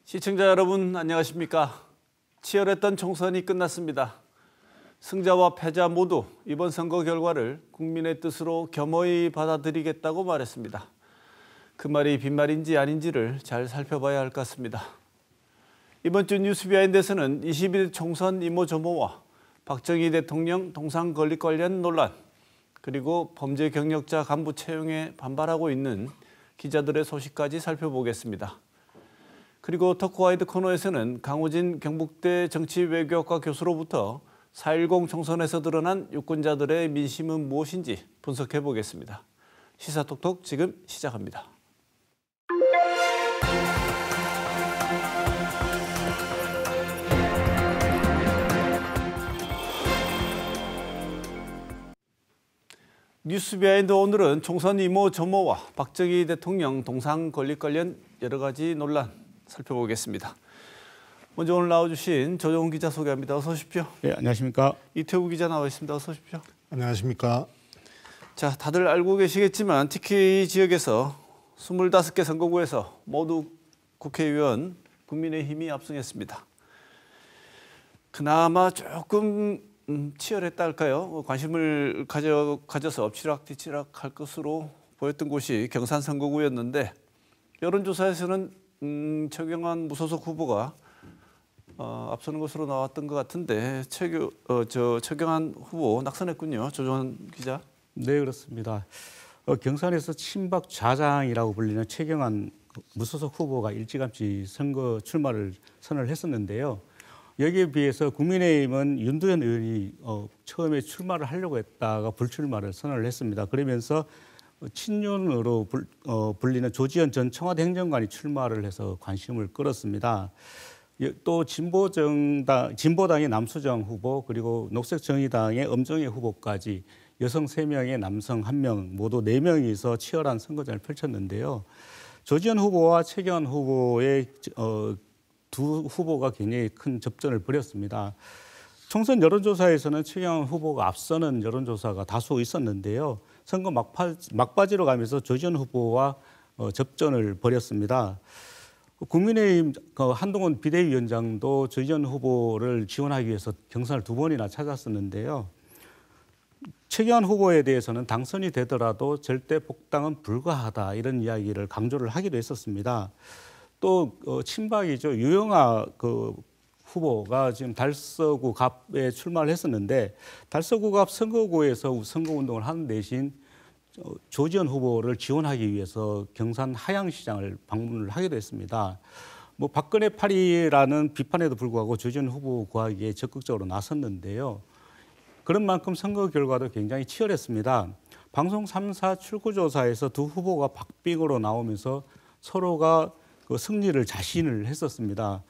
시청자 여러분 안녕하십니까? 치열했던 총선이 끝났습니다. 승자와 패자 모두 이번 선거 결과를 국민의 뜻으로 겸허히 받아들이겠다고 말했습니다. 그 말이 빈말인지 아닌지를 잘 살펴봐야 할 것 같습니다. 이번 주 뉴스비하인드에서는 21일 총선 이모저모와 박정희 대통령 동상 건립 관련 논란, 그리고 범죄 경력자 간부 채용에 반발하고 있는 기자들의 소식까지 살펴보겠습니다. 그리고 터크와이드 코너에서는 강호진 경북대 정치외교학과 교수로부터 4.10 총선에서 드러난 유권자들의 민심은 무엇인지 분석해 보겠습니다. 시사톡톡 지금 시작합니다. 뉴스비하인드 오늘은 총선 이모저모와 박정희 대통령 동상 건립 관련 여러 가지 논란 살펴보겠습니다. 먼저 오늘 나와주신 조정훈 기자 소개합니다. 어서 오십시오. 네, 안녕하십니까. 이태우 기자 나와 있습니다. 어서 오십시오. 안녕하십니까. 자, 다들 알고 계시겠지만 특히 이 지역에서 25개 선거구에서 모두 국회의원 국민의힘이 압승했습니다. 그나마 조금 치열했다 할까요? 관심을 가져서 엎치락뒤치락 할 것으로 보였던 곳이 경산 선거구였는데, 여론조사에서는 최경환 무소속 후보가 앞서는 것으로 나왔던 것 같은데 최경환 후보 낙선했군요. 조정훈 기자. 네, 그렇습니다. 경산에서 친박 좌장이라고 불리는 최경환 무소속 후보가 일찌감치 선거 출마를 선언을 했었는데요. 여기에 비해서 국민의힘은 윤두현 의원이 처음에 출마를 하려고 했다가 불출마를 선언을 했습니다. 그러면서 친윤으로 불리는 조지현 전 청와대 행정관이 출마를 해서 관심을 끌었습니다. 또 진보당의 남수정 후보, 그리고 녹색정의당의 엄정혜 후보까지 여성 3명의 남성 1명 모두 4명이서 치열한 선거전을 펼쳤는데요. 조지현 후보와 최경환 후보의 두 후보가 굉장히 큰 접전을 벌였습니다. 총선 여론조사에서는 최경환 후보가 앞서는 여론조사가 다수 있었는데요. 선거 막바지로 가면서 조지현 후보와 접전을 벌였습니다. 국민의힘 한동훈 비대위원장도 조지현 후보를 지원하기 위해서 경선을 2번이나 찾았었는데요. 최경환 후보에 대해서는 당선이 되더라도 절대 복당은 불가하다, 이런 이야기를 강조를 하기도 했었습니다. 또 친박이죠. 유영아 후보가 지금 달서구 갑에 출마를 했었는데, 달서구 갑 선거구에서 선거운동을 하는 대신 조지현 후보를 지원하기 위해서 경산 하양시장을 방문을 하기도 했습니다. 박근혜 파리라는 비판에도 불구하고 조지현 후보 구하기에 적극적으로 나섰는데요. 그런 만큼 선거 결과도 굉장히 치열했습니다. 방송 3사 출구조사에서 두 후보가 박빙으로 나오면서 서로가 승리를 자신을 했었습니다.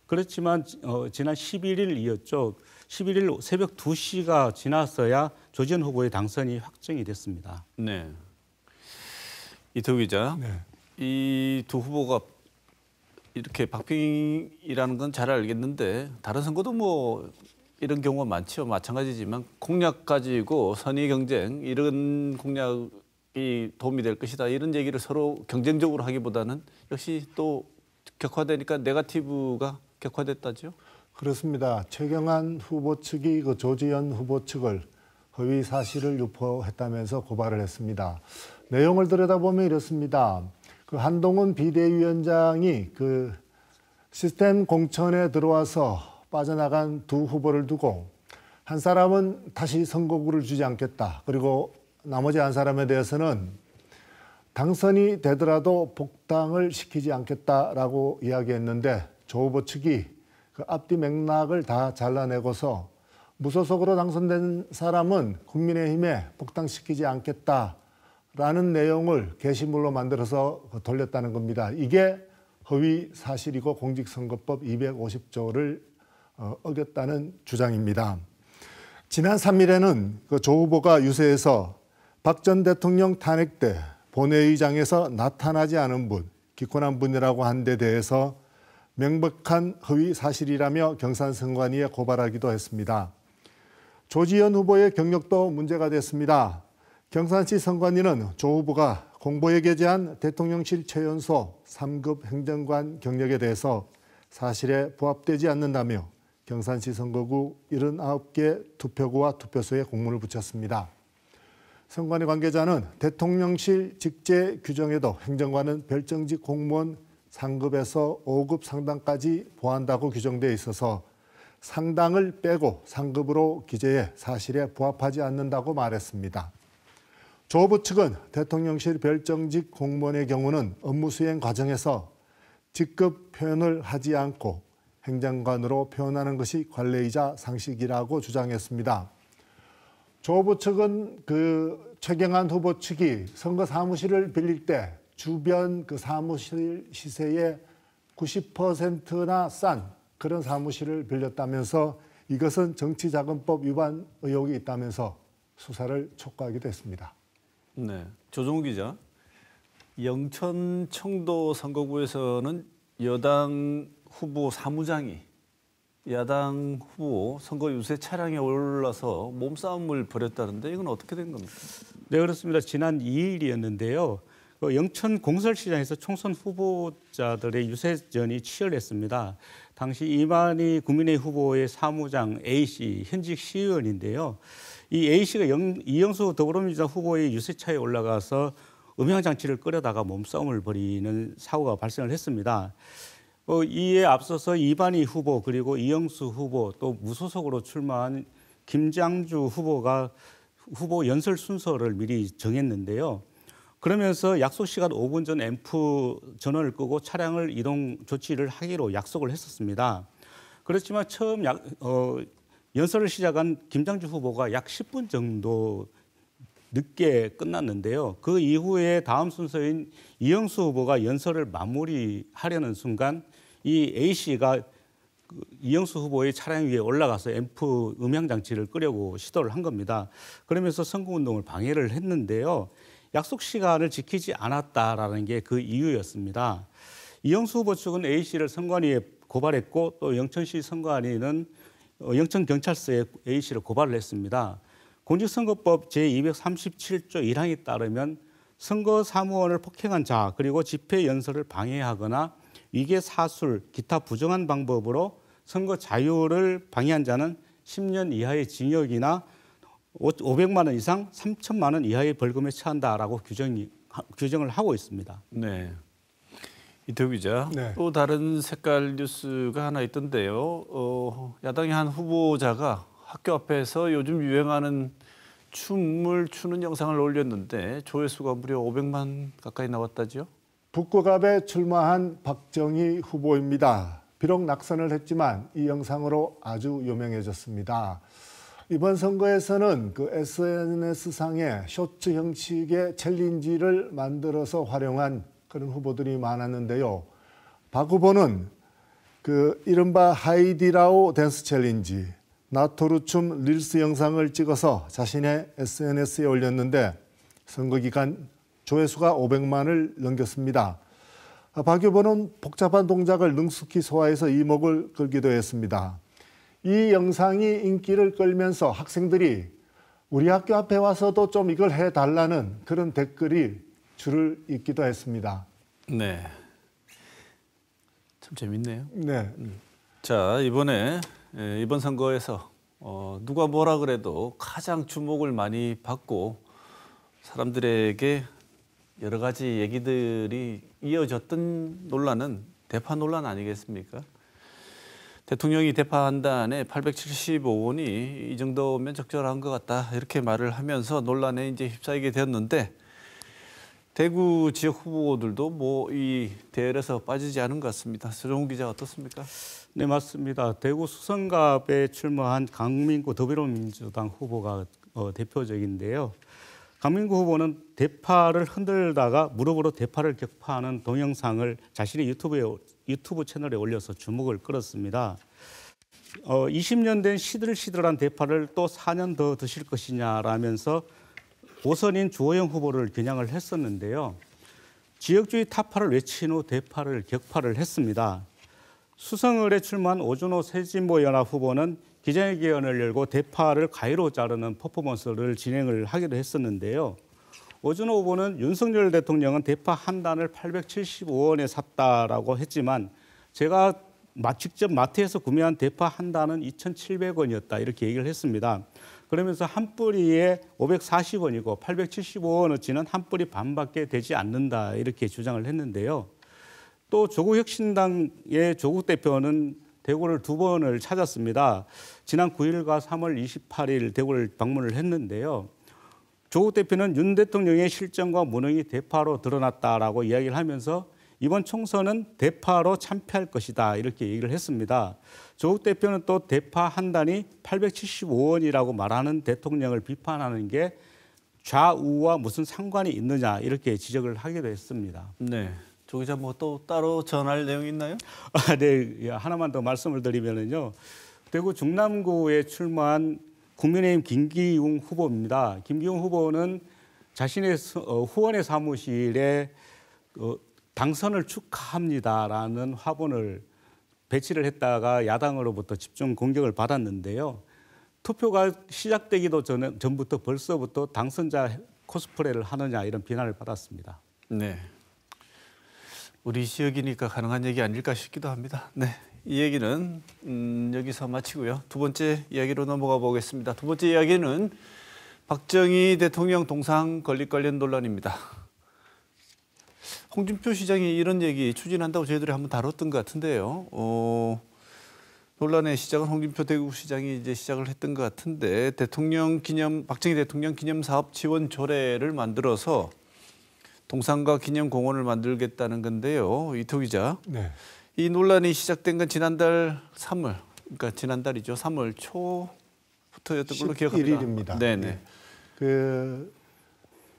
그렇지만 지난 11일이었죠. 11일 새벽 2시가 지났어야 조지현 후보의 당선이 확정이 됐습니다. 네. 이태우 기자. 네. 이 두 후보가 이렇게 박빙이라는 건 잘 알겠는데, 다른 선거도 이런 경우가 많죠. 마찬가지지만 공약 가지고 선의 경쟁, 이런 공약이 도움이 될 것이다, 이런 얘기를 서로 경쟁적으로 하기보다는 역시 또 격화되니까 네거티브가 격화됐다죠. 그렇습니다. 최경환 후보 측이 조지현 후보 측을 허위 사실을 유포했다면서 고발을 했습니다. 내용을 들여다보면 이렇습니다. 한동훈 비대위원장이 시스템 공천에 들어와서 빠져나간 두 후보를 두고, 한 사람은 다시 선거구를 주지 않겠다, 그리고 나머지 한 사람에 대해서는 당선이 되더라도 복당을 시키지 않겠다라고 이야기했는데, 조 후보 측이 앞뒤 맥락을 다 잘라내고서 무소속으로 당선된 사람은 국민의힘에 복당시키지 않겠다라는 내용을 게시물로 만들어서 돌렸다는 겁니다. 이게 허위 사실이고 공직선거법 250조를 어겼다는 주장입니다. 지난 3일에는 조 후보가 유세에서 박 전 대통령 탄핵 때 본회의장에서 나타나지 않은 분, 기권한 분이라고 한 데 대해서 명백한 허위 사실이라며 경산선관위에 고발하기도 했습니다. 조지현 후보의 경력도 문제가 됐습니다. 경산시 선관위는 조 후보가 공보에 게재한 대통령실 최연소 3급 행정관 경력에 대해서 사실에 부합되지 않는다며 경산시 선거구 79개 투표구와 투표소에 공문을 붙였습니다. 선관위 관계자는 대통령실 직제 규정에도 행정관은 별정직 공무원 상급에서 5급 상당까지 보한다고 규정되어 있어서 상당을 빼고 상급으로 기재해 사실에 부합하지 않는다고 말했습니다. 조 후보 측은 대통령실 별정직 공무원의 경우는 업무 수행 과정에서 직급 표현을 하지 않고 행정관으로 표현하는 것이 관례이자 상식이라고 주장했습니다. 조 후보 측은 최경환 후보 측이 선거 사무실을 빌릴 때 주변 사무실 시세의 90%나 싼 그런 사무실을 빌렸다면서 이것은 정치자금법 위반 의혹이 있다면서 수사를 촉구하기도 했습니다. 네, 조정우 기자. 영천 청도 선거구에서는 여당 후보 사무장이 야당 후보 선거 유세 차량에 올라서 몸싸움을 벌였다는데 이건 어떻게 된 겁니까? 네, 그렇습니다. 지난 2일이었는데요. 영천 공설시장에서 총선 후보자들의 유세전이 치열했습니다. 당시 이만희 국민의힘 후보의 사무장 A씨, 현직 시의원인데요. 이 A씨가 이영수 더불어민주당 후보의 유세차에 올라가서 음향장치를 끌어다가 몸싸움을 벌이는 사고가 발생을 했습니다. 이에 앞서서 이만희 후보 그리고 이영수 후보 또 무소속으로 출마한 김장주 후보가 후보 연설 순서를 미리 정했는데요. 그러면서 약속 시간 5분 전 앰프 전원을 끄고 차량을 이동 조치를 하기로 약속을 했었습니다. 그렇지만 처음 연설을 시작한 김장주 후보가 약 10분 정도 늦게 끝났는데요. 그 이후에 다음 순서인 이영수 후보가 연설을 마무리하려는 순간 이 A씨가 이영수 후보의 차량 위에 올라가서 앰프 음향장치를 끄려고 시도를 한 겁니다. 그러면서 선거운동을 방해를 했는데요. 약속 시간을 지키지 않았다라는 게 그 이유였습니다. 이영수 후보 측은 A씨를 선관위에 고발했고 또 영천시 선관위는 영천경찰서에 A씨를 고발을 했습니다. 공직선거법 제237조 1항에 따르면 선거 사무원을 폭행한 자 그리고 집회 연설을 방해하거나 위계 사술, 기타 부정한 방법으로 선거 자유를 방해한 자는 10년 이하의 징역이나 500만 원 이상 3천만 원 이하의 벌금에 처한다라고 규정을 하고 있습니다. 네. 이태우 기자, 네. 또 다른 색깔 뉴스가 하나 있던데요. 야당의 한 후보자가 학교 앞에서 요즘 유행하는 춤을 추는 영상을 올렸는데 조회수가 무려 500만 가까이 나왔다지요? 북구갑에 출마한 박정희 후보입니다. 비록 낙선을 했지만 이 영상으로 아주 유명해졌습니다. 이번 선거에서는 SNS상에 쇼츠 형식의 챌린지를 만들어서 활용한 그런 후보들이 많았는데요. 박 후보는 이른바 하이디라오 댄스 챌린지, 나토르 춤 릴스 영상을 찍어서 자신의 SNS에 올렸는데 선거 기간 조회수가 500만을 넘겼습니다. 박 후보는 복잡한 동작을 능숙히 소화해서 이목을 끌기도 했습니다. 이 영상이 인기를 끌면서 학생들이 우리 학교 앞에 와서도 좀 이걸 해달라는 그런 댓글이 줄을 잇기도 했습니다. 네. 참 재밌네요. 네. 자, 이번 선거에서 누가 뭐라 그래도 가장 주목을 많이 받고 사람들에게 여러 가지 얘기들이 이어졌던 논란은 대파 논란 아니겠습니까? 대통령이 대파한다에 875원이 이 정도면 적절한 것 같다 이렇게 말을 하면서 논란에 이제 휩싸이게 되었는데 대구 지역 후보들도 뭐 이 대열에서 빠지지 않은 것 같습니다. 조정우 기자 어떻습니까? 네, 맞습니다. 대구 수성갑에 출마한 강민구 더불어민주당 후보가 대표적인데요. 강민구 후보는 대파를 흔들다가 무릎으로 대파를 격파하는 동영상을 자신의 유튜브 채널에 올려서 주목을 끌었습니다. 20년 된 시들시들한 대파를 또 4년 더 드실 것이냐라면서 오선인 주호영 후보를 겨냥을 했었는데요. 지역주의 타파를 외친 후 대파를 격파를 했습니다. 수성을에 출마한 오준호 새진보연합 후보는 기자회견을 열고 대파를 가위로 자르는 퍼포먼스를 진행을 하기도 했었는데요. 오준호 후보는 윤석열 대통령은 대파 한 단을 875원에 샀다라고 했지만 제가 직접 마트에서 구매한 대파 한 단은 2,700원이었다 이렇게 얘기를 했습니다. 그러면서 한 뿌리에 540원이고 875원어치는 한 뿌리 반밖에 되지 않는다 이렇게 주장을 했는데요. 또 조국혁신당의 조국 대표는 대구를 2번을 찾았습니다. 지난 9일과 3월 28일 대구를 방문을 했는데요. 조국 대표는 윤 대통령의 실정과 무능이 대파로 드러났다라고 이야기를 하면서 이번 총선은 대파로 참패할 것이다 이렇게 얘기를 했습니다. 조국 대표는 또 대파 한 단이 875원이라고 말하는 대통령을 비판하는 게 좌우와 무슨 상관이 있느냐 이렇게 지적을 하기도 했습니다. 네. 조 기자 뭐 또 따로 전할 내용 있나요? 네, 하나만 더 말씀을 드리면요. 대구 중남구에 출마한 국민의힘 김기웅 후보입니다. 김기웅 후보는 자신의 후원의 사무실에 당선을 축하합니다라는 화분을 배치를 했다가 야당으로부터 집중 공격을 받았는데요. 투표가 시작되기도 전부터 벌써부터 당선자 코스프레를 하느냐 이런 비난을 받았습니다. 네. 우리 지역이니까 가능한 얘기 아닐까 싶기도 합니다. 네, 이 얘기는 여기서 마치고요. 두 번째 이야기로 넘어가 보겠습니다. 두 번째 이야기는 박정희 대통령 동상 건립 관련 논란입니다. 홍준표 시장이 이런 얘기 추진한다고 저희들이 한번 다뤘던 것 같은데요. 논란의 시작은 홍준표 대구시장이 이제 시작을 했던 것 같은데 박정희 대통령 기념 사업 지원 조례를 만들어서 동상과 기념공원을 만들겠다는 건데요. 이토 기자. 네. 이 논란이 시작된 건 지난달 3월, 그러니까 지난달이죠. 3월 초부터였던 걸로 기억합니다. 11일입니다. 네네. 그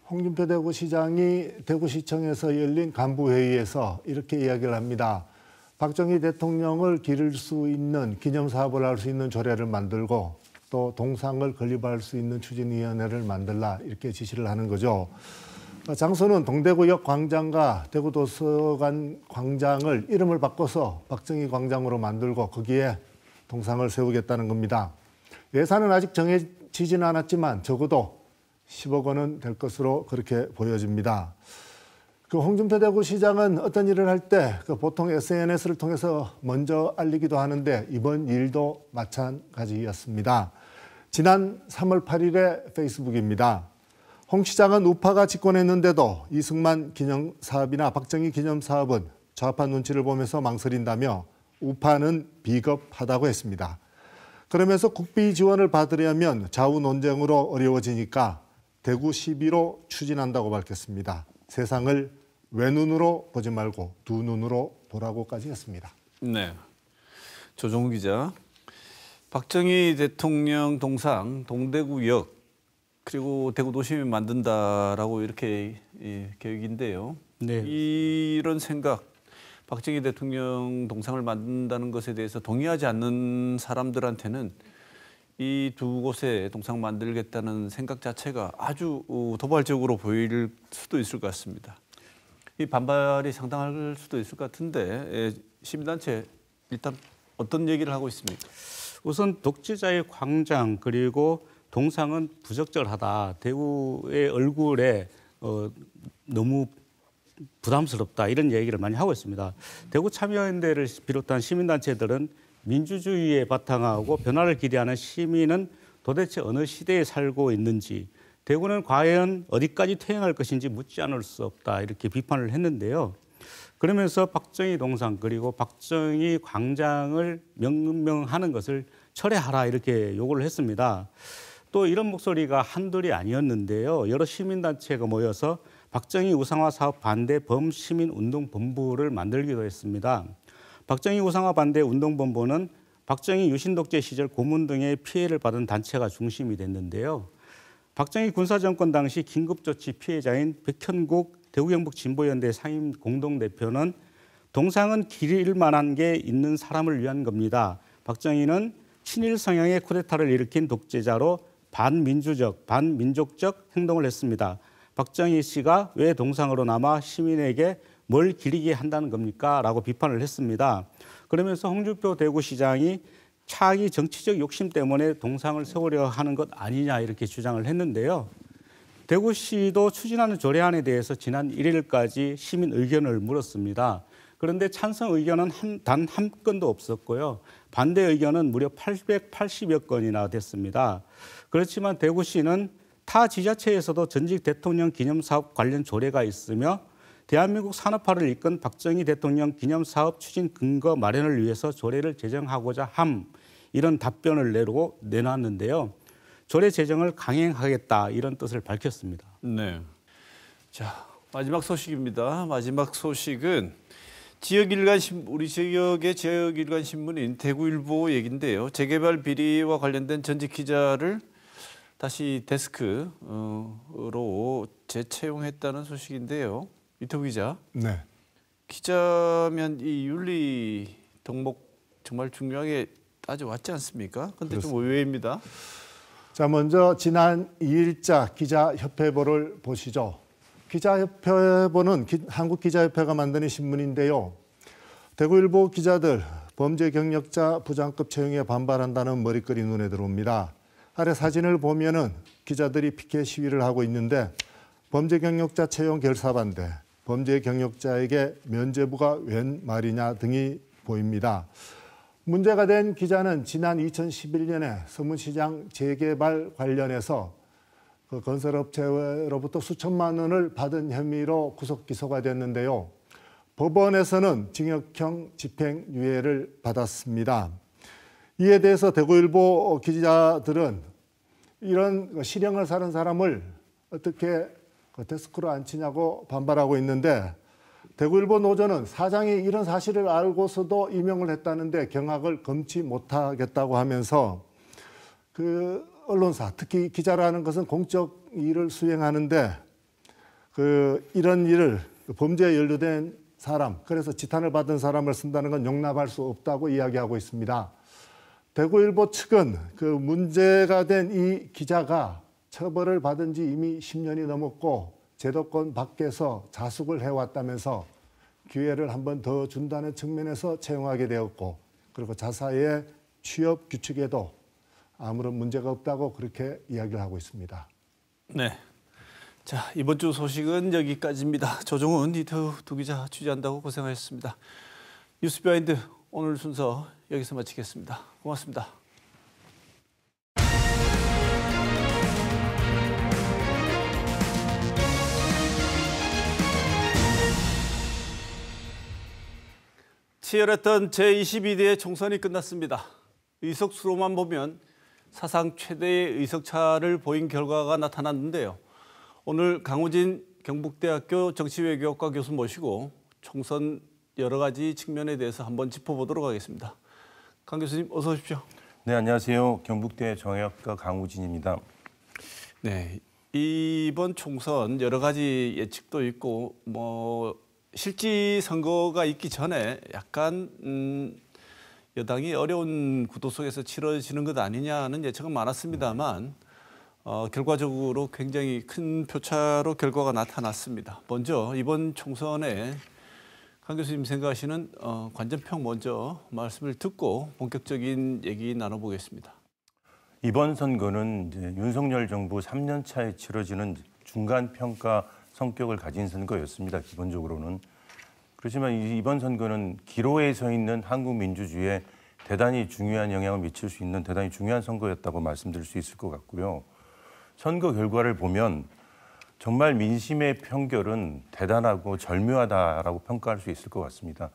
홍준표 대구시장이 대구시청에서 열린 간부회의에서 이렇게 이야기를 합니다. 박정희 대통령을 기릴 수 있는 기념사업을 할 수 있는 조례를 만들고 또 동상을 건립할 수 있는 추진위원회를 만들라 이렇게 지시를 하는 거죠. 장소는 동대구역 광장과 대구도서관 광장을 이름을 바꿔서 박정희 광장으로 만들고 거기에 동상을 세우겠다는 겁니다. 예산은 아직 정해지지는 않았지만 적어도 10억 원은 될 것으로 그렇게 보여집니다. 그 홍준표 대구시장은 어떤 일을 할 때 보통 SNS를 통해서 먼저 알리기도 하는데 이번 일도 마찬가지였습니다. 지난 3월 8일에 페이스북입니다. 홍 시장은 우파가 집권했는데도 이승만 기념사업이나 박정희 기념사업은 좌파 눈치를 보면서 망설인다며 우파는 비겁하다고 했습니다. 그러면서 국비 지원을 받으려면 좌우 논쟁으로 어려워지니까 대구 시비로 추진한다고 밝혔습니다. 세상을 외눈으로 보지 말고 두 눈으로 보라고까지 했습니다. 네. 조종우 기자. 박정희 대통령 동상 동대구역 그리고 대구 도심이 만든다라고 이렇게 계획인데요. 네. 이런 생각, 박정희 대통령 동상을 만든다는 것에 대해서 동의하지 않는 사람들한테는 이 두 곳에 동상 만들겠다는 생각 자체가 아주 도발적으로 보일 수도 있을 것 같습니다. 이 반발이 상당할 수도 있을 것 같은데 시민단체 일단 어떤 얘기를 하고 있습니까? 우선 독재자의 광장 그리고 동상은 부적절하다. 대구의 얼굴에 너무 부담스럽다. 이런 얘기를 많이 하고 있습니다. 대구 참여연대를 비롯한 시민단체들은 민주주의에 바탕하고 변화를 기대하는 시민은 도대체 어느 시대에 살고 있는지 대구는 과연 어디까지 퇴행할 것인지 묻지 않을 수 없다. 이렇게 비판을 했는데요. 그러면서 박정희 동상 그리고 박정희 광장을 명명하는 것을 철회하라 이렇게 요구를 했습니다. 또 이런 목소리가 한둘이 아니었는데요. 여러 시민단체가 모여서 박정희 우상화 사업 반대 범시민운동본부를 만들기도 했습니다. 박정희 우상화 반대 운동본부는 박정희 유신독재 시절 고문 등의 피해를 받은 단체가 중심이 됐는데요. 박정희 군사정권 당시 긴급조치 피해자인 백현국 대구경북진보연대 상임 공동대표는 동상은 기릴 만한 게 있는 사람을 위한 겁니다. 박정희는 친일 성향의 쿠데타를 일으킨 독재자로 반민주적, 반민족적 행동을 했습니다. 박정희 씨가 왜 동상으로 남아 시민에게 뭘 기리게 한다는 겁니까? 라고 비판을 했습니다. 그러면서 홍준표 대구시장이 차기 정치적 욕심 때문에 동상을 세우려 하는 것 아니냐 이렇게 주장을 했는데요. 대구시도 추진하는 조례안에 대해서 지난 1일까지 시민 의견을 물었습니다. 그런데 찬성 의견은 단 한 건도 없었고요. 반대 의견은 무려 880여 건이나 됐습니다. 그렇지만 대구시는 타 지자체에서도 전직 대통령 기념사업 관련 조례가 있으며 대한민국 산업화를 이끈 박정희 대통령 기념사업 추진 근거 마련을 위해서 조례를 제정하고자 함, 이런 답변을 내놨는데요. 조례 제정을 강행하겠다, 이런 뜻을 밝혔습니다. 네. 자, 마지막 소식입니다. 마지막 소식은 우리 지역의 지역일간 신문인 대구일보 얘기인데요. 재개발 비리와 관련된 전직 기자를 다시 데스크로 재채용했다는 소식인데요. 이태우 기자. 네. 기자면 이 윤리 덕목 정말 중요하게 따져왔지 않습니까? 그런데 좀 의외입니다. 자, 먼저 지난 2일자 기자협회보를 보시죠. 기자협회보는 한국기자협회가 만드는 신문인데요. 대구일보 기자들 범죄 경력자 부장급 채용에 반발한다는 머리글이 눈에 들어옵니다. 아래 사진을 보면은 기자들이 피켓 시위를 하고 있는데 범죄 경력자 채용 결사 반대, 범죄 경력자에게 면죄부가 웬 말이냐 등이 보입니다. 문제가 된 기자는 지난 2011년에 서문시장 재개발 관련해서 그 건설업체로부터 수천만 원을 받은 혐의로 구속 기소가 됐는데요. 법원에서는 징역형 집행유예를 받았습니다. 이에 대해서 대구일보 기자들은 이런 실형을 사는 사람을 어떻게 데스크로 앉히냐고 반발하고 있는데, 대구일보 노조는 사장이 이런 사실을 알고서도 임용을 했다는데 경악을 금치 못하겠다고 하면서 그 언론사, 특히 기자라는 것은 공적 일을 수행하는데 이런 일을 범죄에 연루된 사람, 그래서 지탄을 받은 사람을 쓴다는 건 용납할 수 없다고 이야기하고 있습니다. 대구일보 측은 그 문제가 된 이 기자가 처벌을 받은 지 이미 10년이 넘었고 제도권 밖에서 자숙을 해왔다면서 기회를 한 번 더 준다는 측면에서 채용하게 되었고, 그리고 자사의 취업 규칙에도 아무런 문제가 없다고 그렇게 이야기를 하고 있습니다. 네. 자, 이번 주 소식은 여기까지입니다. 조정훈, 이태우 두 기자 취재한다고 고생하셨습니다. 뉴스비하인드 오늘 순서 여기서 마치겠습니다. 고맙습니다. 치열했던 제22대 총선이 끝났습니다. 의석수로만 보면 사상 최대의 의석차를 보인 결과가 나타났는데요. 오늘 강우진 경북대학교 정치외교학과 교수 모시고 총선 여러 가지 측면에 대해서 한번 짚어보도록 하겠습니다. 강 교수님 어서 오십시오. 네, 안녕하세요. 경북대 정외학과 강우진입니다. 네, 이번 총선 여러 가지 예측도 있고 실제 선거가 있기 전에 약간 여당이 어려운 구도 속에서 치러지는 것 아니냐는 예측은 많았습니다만 결과적으로 굉장히 큰 표차로 결과가 나타났습니다. 먼저 이번 총선에 강 교수님 생각하시는 관전평 먼저 말씀을 듣고 본격적인 얘기 나눠보겠습니다. 이번 선거는 이제 윤석열 정부 3년 차에 치러지는 중간 평가 성격을 가진 선거였습니다. 기본적으로는. 그렇지만 이번 선거는 기로에 서 있는 한국 민주주의에 대단히 중요한 영향을 미칠 수 있는 대단히 중요한 선거였다고 말씀드릴 수 있을 것 같고요. 선거 결과를 보면 정말 민심의 편결은 대단하고 절묘하다라고 평가할 수 있을 것 같습니다.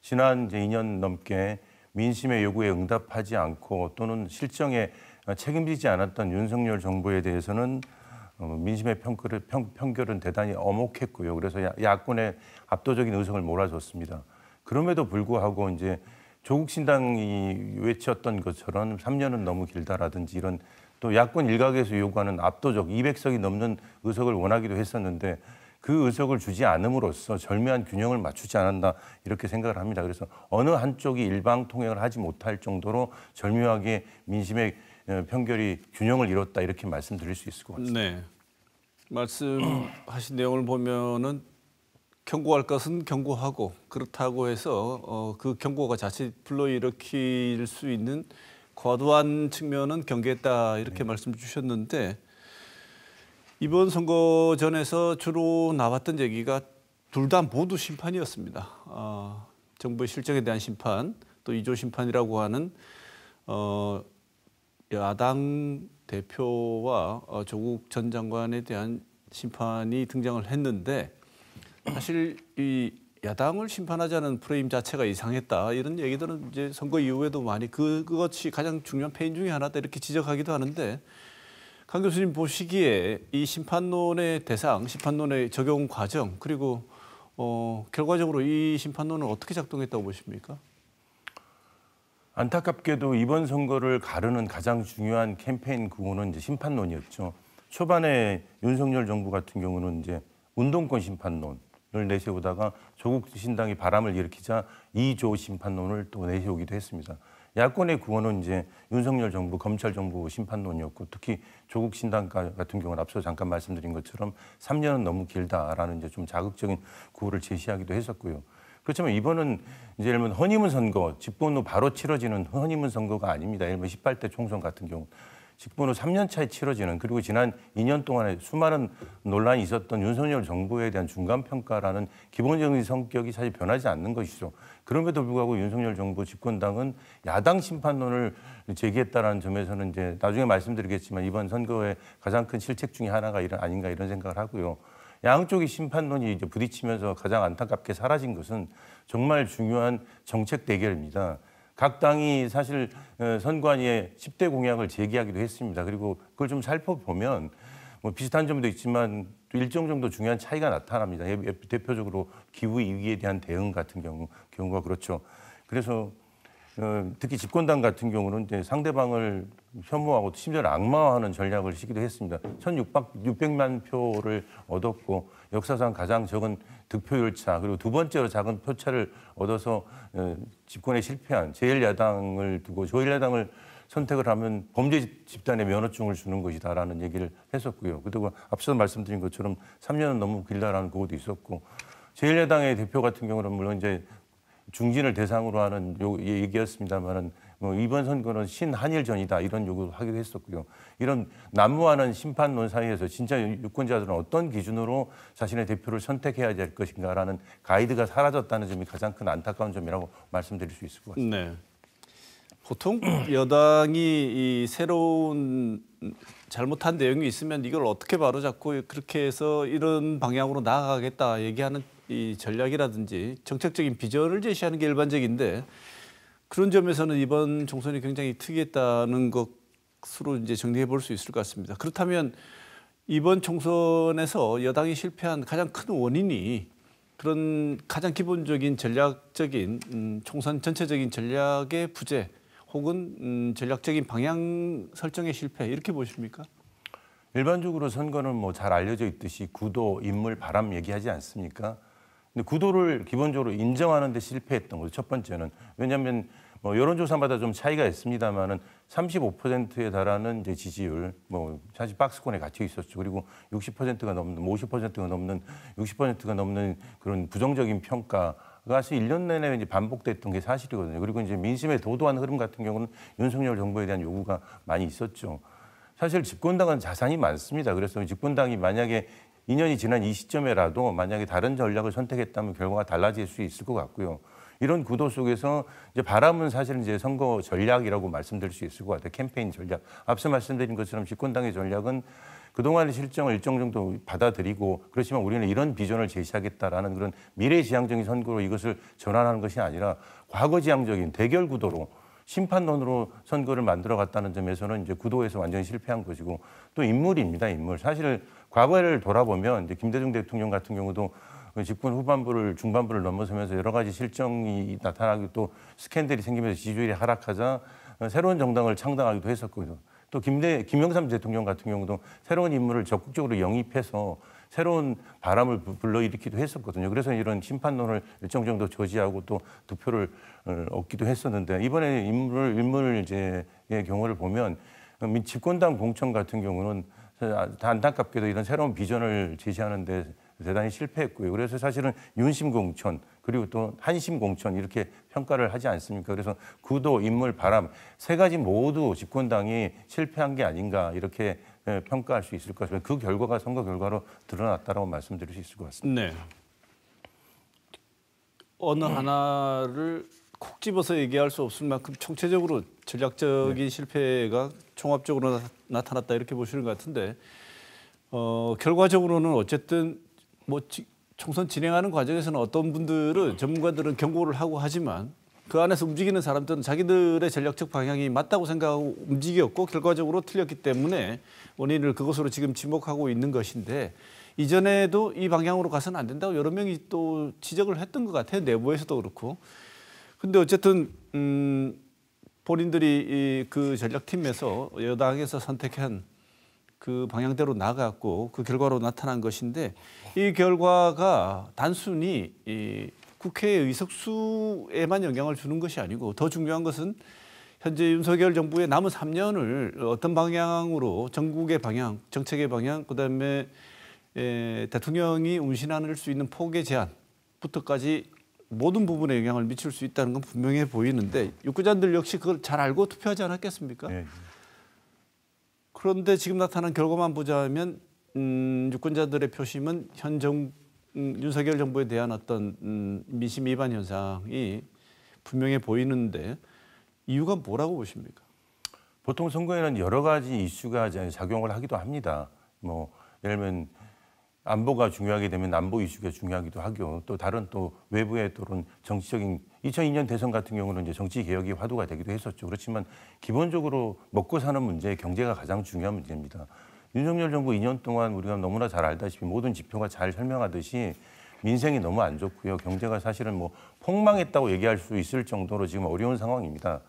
지난 이제 2년 넘게 민심의 요구에 응답하지 않고 또는 실정에 책임지지 않았던 윤석열 정부에 대해서는 민심의 편결은 대단히 엄혹했고요. 그래서 야권의 압도적인 의석을 몰아줬습니다. 그럼에도 불구하고 이제 조국 신당이 외쳤던 것처럼 3년은 너무 길다라든지 이런 또 야권 일각에서 요구하는 압도적 200석이 넘는 의석을 원하기도 했었는데 그 의석을 주지 않음으로써 절묘한 균형을 맞추지 않았나 이렇게 생각을 합니다. 그래서 어느 한쪽이 일방통행을 하지 못할 정도로 절묘하게 민심의 편결이 균형을 이뤘다 이렇게 말씀드릴 수 있을 것 같습니다. 네, 말씀하신 내용을 보면은 경고할 것은 경고하고 그렇다고 해서 그 경고가 자칫 불러일으킬 수 있는 과도한 측면은 경계했다 이렇게 말씀 주셨는데 이번 선거전에서 주로 나왔던 얘기가 둘 다 모두 심판이었습니다. 정부의 실정에 대한 심판, 또 2조 심판이라고 하는 야당 대표와 조국 전 장관에 대한 심판이 등장을 했는데 사실 이 야당을 심판하자는 프레임 자체가 이상했다 이런 얘기들은 이제 선거 이후에도 많이 그것이 가장 중요한 패인 중에 하나다 이렇게 지적하기도 하는데 강 교수님 보시기에 이 심판론의 대상, 심판론의 적용 과정 그리고 결과적으로 이 심판론은 어떻게 작동했다고 보십니까? 안타깝게도 이번 선거를 가르는 가장 중요한 캠페인 구호는 이제 심판론이었죠. 초반에 윤석열 정부 같은 경우는 이제 운동권 심판론을 내세우다가 조국 신당이 바람을 일으키자 2조 심판론을 또 내세우기도 했습니다. 야권의 구호는 이제 윤석열 정부, 검찰 정부 심판론이었고 특히 조국 신당 같은 경우는 앞서 잠깐 말씀드린 것처럼 3년은 너무 길다라는 이제 좀 자극적인 구호를 제시하기도 했었고요. 그렇지만 이번은 이제 예를 들면 허니문 선거, 집권 후 바로 치러지는 허니문 선거가 아닙니다. 예를 들면 18대 총선 같은 경우 집권 후 3년 차에 치러지는 그리고 지난 2년 동안에 수많은 논란이 있었던 윤석열 정부에 대한 중간평가라는 기본적인 성격이 사실 변하지 않는 것이죠. 그럼에도 불구하고 윤석열 정부 집권당은 야당 심판론을 제기했다는 점에서는 이제 나중에 말씀드리겠지만 이번 선거의 가장 큰 실책 중에 하나가 아닌가 이런 생각을 하고요. 양쪽의 심판론이 이제 부딪히면서 가장 안타깝게 사라진 것은 정말 중요한 정책 대결입니다. 각 당이 사실 선관위에 10대 공약을 제기하기도 했습니다. 그리고 그걸 좀 살펴보면 뭐 비슷한 점도 있지만 또 일정 정도 중요한 차이가 나타납니다. 대표적으로 기후 위기에 대한 대응 같은 경우가 그렇죠. 그래서 특히 집권당 같은 경우는 이제 상대방을 혐오하고 심지어 악마화하는 전략을 시기도 했습니다. 1,600만 표를 얻었고 역사상 가장 적은 득표율 차 그리고 두 번째로 작은 표차를 얻어서 집권에 실패한 제1야당을 두고 제1야당을 선택을 하면 범죄 집단에 면허증을 주는 것이다라는 얘기를 했었고요. 그리고 앞서 말씀드린 것처럼 3년은 너무 길다라는 그것도 있었고 제1야당의 대표 같은 경우는 물론 이제 중진을 대상으로 하는 얘기였습니다만은 뭐 이번 선거는 신한일전이다 이런 요구를 하기도 했었고요. 이런 난무하는 심판론 사이에서 진짜 유권자들은 어떤 기준으로 자신의 대표를 선택해야 될 것인가라는 가이드가 사라졌다는 점이 가장 큰 안타까운 점이라고 말씀드릴 수 있을 것 같습니다. 네. 보통 여당이 이 새로운 잘못한 내용이 있으면 이걸 어떻게 바로잡고 그렇게 해서 이런 방향으로 나아가겠다 얘기하는 이 전략이라든지 정책적인 비전을 제시하는 게 일반적인데 그런 점에서는 이번 총선이 굉장히 특이했다는 것으로 이제 정리해 볼 수 있을 것 같습니다. 그렇다면 이번 총선에서 여당이 실패한 가장 큰 원인이 그런 가장 기본적인 전략적인 총선 전체적인 전략의 부재 혹은 전략적인 방향 설정의 실패 이렇게 보십니까? 일반적으로 선거는 뭐 잘 알려져 있듯이 구도, 인물, 바람 얘기하지 않습니까? 근데 구도를 기본적으로 인정하는 데 실패했던 거죠. 첫 번째는. 왜냐하면 뭐 여론조사마다 좀 차이가 있습니다만은 35%에 달하는 이제 지지율, 뭐 사실 박스권에 갇혀 있었죠. 그리고 60%가 넘는, 50%가 넘는, 60%가 넘는 그런 부정적인 평가가 사실 1년 내내 이제 반복됐던 게 사실이거든요. 그리고 이제 민심의 도도한 흐름 같은 경우는 윤석열 정부에 대한 요구가 많이 있었죠. 사실 집권당은 자산이 많습니다. 그래서 집권당이 만약에 2년이 지난 이 시점에라도 만약에 다른 전략을 선택했다면 결과가 달라질 수 있을 것 같고요. 이런 구도 속에서 이제 바람은 사실 이제 선거 전략이라고 말씀드릴 수 있을 것 같아요. 캠페인 전략. 앞서 말씀드린 것처럼 집권당의 전략은 그동안의 실정을 일정 정도 받아들이고 그렇지만 우리는 이런 비전을 제시하겠다라는 그런 미래지향적인 선거로 이것을 전환하는 것이 아니라 과거지향적인 대결 구도로 심판론으로 선거를 만들어갔다는 점에서는 이제 구도에서 완전히 실패한 것이고 또 인물입니다. 인물. 사실 과거를 돌아보면 이제 김대중 대통령 같은 경우도 집권 후반부를 중반부를 넘어서면서 여러 가지 실정이 나타나고 또 스캔들이 생기면서 지지율이 하락하자 새로운 정당을 창당하기도 했었거든요. 또 김영삼 대통령 같은 경우도 새로운 인물을 적극적으로 영입해서 새로운 바람을 불러일으키기도 했었거든요. 그래서 이런 심판론을 일정 정도 저지하고 또 득표를 얻기도 했었는데 이번에 인물 이제의 경우를 보면 집권당 공천 같은 경우는 안타깝게도 이런 새로운 비전을 제시하는데 대단히 실패했고요. 그래서 사실은 윤심 공천 그리고 또 한심 공천 이렇게 평가를 하지 않습니까? 그래서 구도, 인물, 바람 세 가지 모두 집권당이 실패한 게 아닌가 이렇게 평가할 수 있을 것 같습니다. 그 결과가 선거 결과로 드러났다라고 말씀드릴 수 있을 것 같습니다. 네. 어느 하나를 콕 집어서 얘기할 수 없을 만큼 총체적으로 전략적인 실패가 종합적으로 나타났다 이렇게 보시는 것 같은데 결과적으로는 어쨌든 뭐 총선 진행하는 과정에서는 어떤 분들은 전문가들은 경고를 하고 하지만 그 안에서 움직이는 사람들은 자기들의 전략적 방향이 맞다고 생각하고 움직였고 결과적으로 틀렸기 때문에 원인을 그것으로 지금 지목하고 있는 것인데 이전에도 이 방향으로 가서는 안 된다고 여러 명이 또 지적을 했던 것 같아요. 내부에서도 그렇고. 근데 어쨌든 본인들이 그 전략팀에서 여당에서 선택한 그 방향대로 나갔고 그 결과로 나타난 것인데 이 결과가 단순히 이 국회의 의석수에만 영향을 주는 것이 아니고 더 중요한 것은 현재 윤석열 정부의 남은 3년을 어떤 방향으로 전국의 방향, 정책의 방향, 그다음에 대통령이 운신할 수 있는 폭의 제한부터까지 모든 부분에 영향을 미칠 수 있다는 건 분명해 보이는데 유권자들 역시 그걸 잘 알고 투표하지 않았겠습니까? 네. 그런데 지금 나타난 결과만 보자면 유권자들의 표심은 윤석열 정부에 대한 어떤 민심 위반 현상이 분명해 보이는데 이유가 뭐라고 보십니까? 보통 선거에는 여러 가지 이슈가 작용을 하기도 합니다. 뭐 예를 들면 안보가 중요하게 되면 안보 이슈가 중요하기도 하고 또 다른 또 외부의 또는 정치적인 2002년 대선 같은 경우는 이제 정치 개혁이 화두가 되기도 했었죠. 그렇지만 기본적으로 먹고 사는 문제, 경제가 가장 중요한 문제입니다. 윤석열 정부 2년 동안 우리가 너무나 잘 알다시피 모든 지표가 잘 설명하듯이 민생이 너무 안 좋고요. 경제가 사실은 뭐 폭망했다고 얘기할 수 있을 정도로 지금 어려운 상황입니다.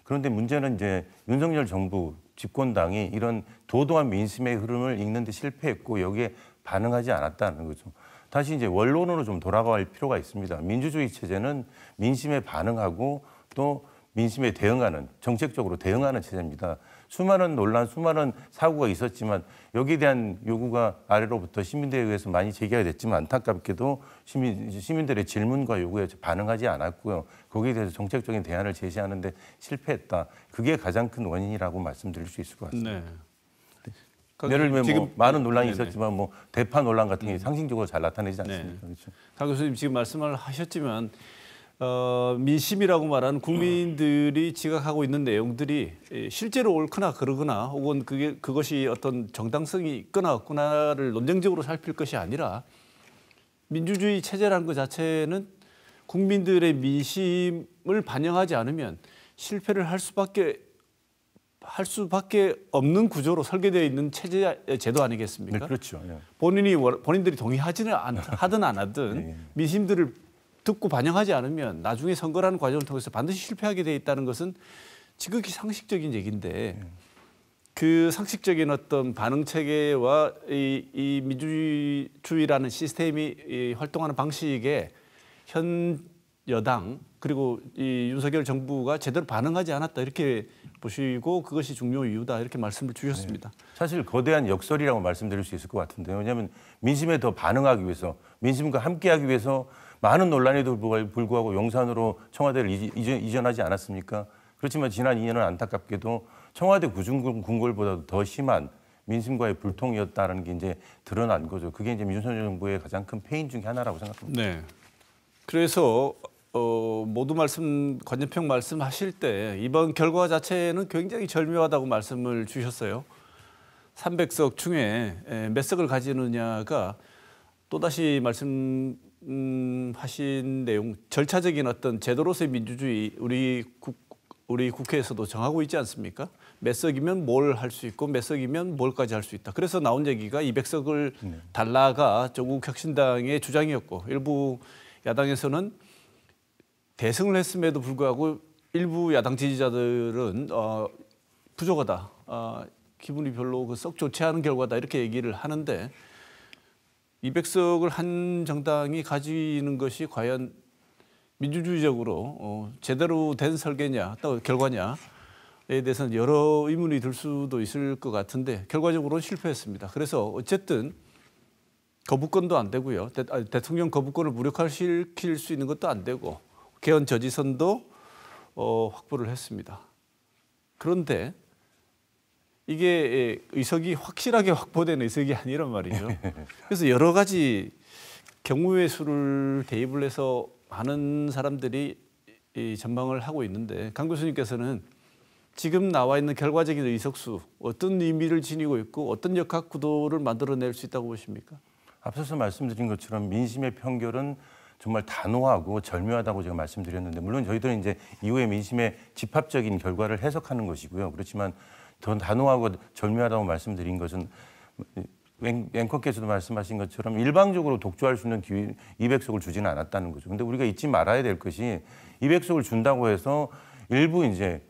그런데 문제는 이제 윤석열 정부 집권당이 이런 도도한 민심의 흐름을 읽는 데 실패했고 여기에 반응하지 않았다는 거죠. 다시 이제 원론으로 좀 돌아갈 필요가 있습니다. 민주주의 체제는 민심에 반응하고 또 민심에 대응하는 정책적으로 대응하는 체제입니다. 수많은 논란, 수많은 사고가 있었지만 여기에 대한 요구가 아래로부터 시민들에 의해서 많이 제기가 됐지만 안타깝게도 시민들의 질문과 요구에 반응하지 않았고요. 거기에 대해서 정책적인 대안을 제시하는데 실패했다. 그게 가장 큰 원인이라고 말씀드릴 수 있을 것 같습니다. 네. 예를 들면 지금 뭐 많은 논란이 네네. 있었지만 뭐 대파 논란 같은 게 상징적으로 잘 나타내지 않습니까? 그렇죠? 강 교수님 지금 말씀을 하셨지만 민심이라고 말하는 국민들이 지각하고 있는 내용들이 실제로 옳거나 그러거나 혹은 그것이 어떤 정당성이 있거나 없거나를 논쟁적으로 살필 것이 아니라 민주주의 체제라는 것 자체는 국민들의 민심을 반영하지 않으면 실패를 할 수밖에 없는 구조로 설계되어 있는 제도 아니겠습니까? 네, 그렇죠. 예. 본인들이 동의하지는 하든 안 하든 네. 민심들을 듣고 반영하지 않으면 나중에 선거라는 과정을 통해서 반드시 실패하게 돼 있다는 것은 지극히 상식적인 얘기인데 그 상식적인 어떤 반응 체계와 이 민주주의라는 시스템이 활동하는 방식에 현 여당 그리고 이 윤석열 정부가 제대로 반응하지 않았다 이렇게 보시고 그것이 중요 이유다 이렇게 말씀을 주셨습니다. 사실 거대한 역설이라고 말씀드릴 수 있을 것 같은데요. 왜냐하면 민심에 더 반응하기 위해서 민심과 함께하기 위해서 많은 논란에도 불구하고 용산으로 청와대를 이전하지 않았습니까? 그렇지만 지난 2년은 안타깝게도 청와대 궁궐보다도 더 심한 민심과의 불통이었다는 게 이제 드러난 거죠. 그게 이제 윤석열 정부의 가장 큰 패인 중에 하나라고 생각합니다. 네. 그래서 모두 관전평 말씀하실 때 이번 결과 자체는 굉장히 절묘하다고 말씀을 주셨어요. 300석 중에 몇 석을 가지느냐가 또다시 말씀하신 내용 절차적인 어떤 제도로서의 민주주의 우리 국회에서도 정하고 있지 않습니까? 몇 석이면 뭘 할 수 있고 몇 석이면 뭘까지 할 수 있다. 그래서 나온 얘기가 200석을 달라가 조국 혁신당의 주장이었고 일부 야당에서는 대승을 했음에도 불구하고 일부 야당 지지자들은 부족하다. 기분이 별로 썩 좋지 않은 결과다. 이렇게 얘기를 하는데 200석을 한 정당이 가지는 것이 과연 민주주의적으로 제대로 된 설계냐 또 결과냐에 대해서는 여러 의문이 들 수도 있을 것 같은데 결과적으로는 실패했습니다. 그래서 어쨌든 거부권도 안 되고요. 대통령 거부권을 무력화시킬 수 있는 것도 안 되고 개헌 저지선도 확보를 했습니다. 그런데 이게 의석이 확실하게 확보된 의석이 아니란 말이죠. 그래서 여러 가지 경우의 수를 대입을 해서 많은 사람들이 이 전망을 하고 있는데 강 교수님께서는 지금 나와 있는 결과적인 의석수 어떤 의미를 지니고 있고 어떤 역학 구도를 만들어낼 수 있다고 보십니까? 앞서서 말씀드린 것처럼 민심의 편결은 정말 단호하고 절묘하다고 제가 말씀드렸는데 물론 저희들은 이제 이후에 민심의 집합적인 결과를 해석하는 것이고요. 그렇지만 더 단호하고 절묘하다고 말씀드린 것은 앵커께서도 말씀하신 것처럼 일방적으로 독주할 수 있는 200석을 주지는 않았다는 거죠. 근데 우리가 잊지 말아야 될 것이 200석을 준다고 해서 일부 이제